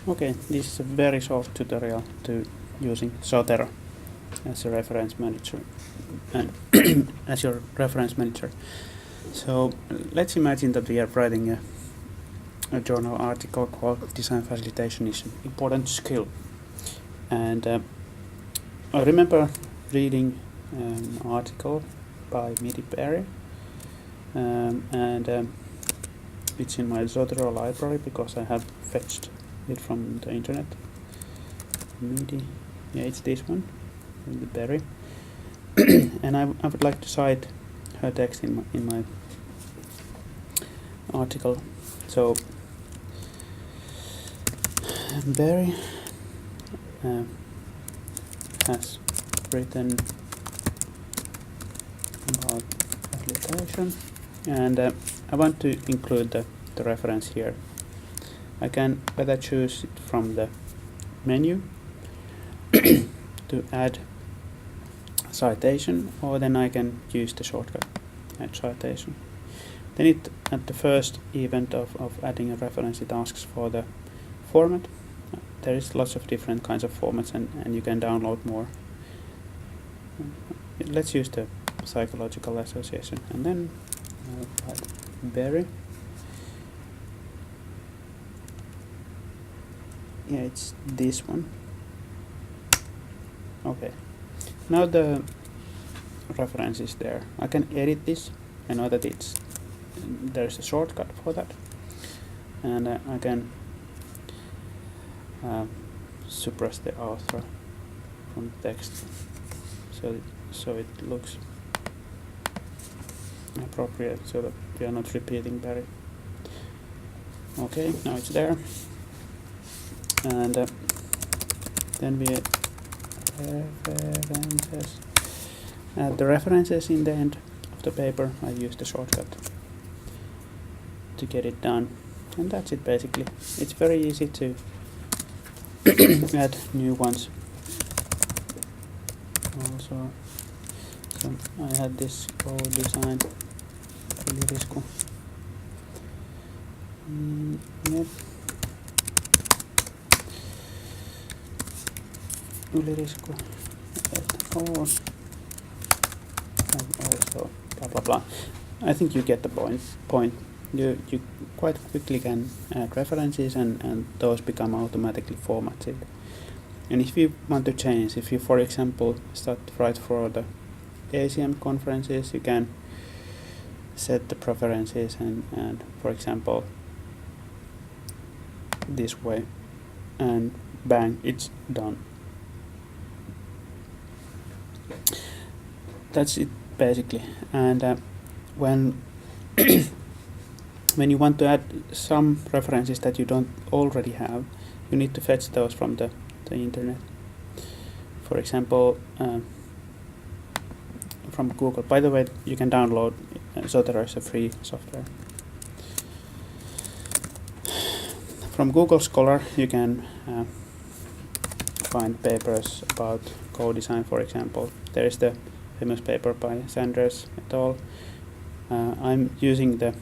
Okay, this is a very short tutorial to using Zotero as a reference manager and as your reference manager. So let's imagine that we are writing a journal article called Design Facilitation is an Important Skill. And I remember reading an article by Midi Perry, and it's in my Zotero library because I have fetched it from the internet. Midi, yeah, it's this one, the Perry. And I would like to cite her text in my article. So Barry has written about facilitation, and I want to include the reference here. I can either choose it from the menu to add citation, or then I can use the shortcut add citation. Then at the first event of adding a reference, it asks for the format. There is lots of different kinds of formats, and you can download more. Let's use the psychological association, and then I'll add Berry. Yeah, it's this one. Okay, now the reference is there. I can edit this. I know that there's a shortcut for that, and I can suppress the author from text so it looks appropriate, so that we are not repeating Barry. Okay, now it's there, and then we add references. Add the references in the end of the paper. I use the shortcut to get it done, and that's it basically. It's very easy to add new ones. Also, so I had this co-design Ylirisku. Yep. Ylirisku and also blah blah blah. I think you get the point. You quite quickly can add references, and those become automatically formatted. And if you want to change, if you for example start to write for the ACM conferences, you can set the preferences and for example this way, and bang, it's done. That's it basically. And when when you want to add some references that you don't already have, you need to fetch those from the internet. For example, from Google. By the way, you can download Zotero as a free software. From Google Scholar, you can find papers about co-design, for example. There is the famous paper by Sanders et al. I'm using the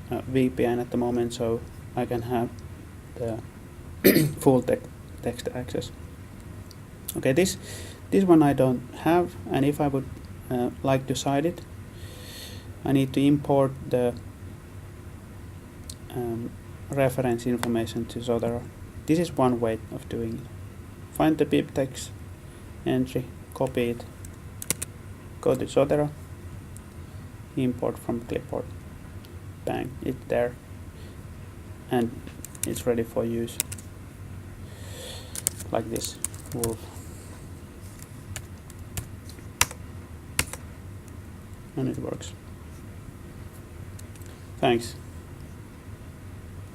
VPN at the moment, so I can have the full text access. Okay, this one I don't have, and if I would like to cite it, I need to import the reference information to Zotero. This is one way of doing it. Find the bibtex entry, copy it, go to Zotero, import from clipboard, bang, it's there, and it's ready for use, like this wolf. And it works. Thanks.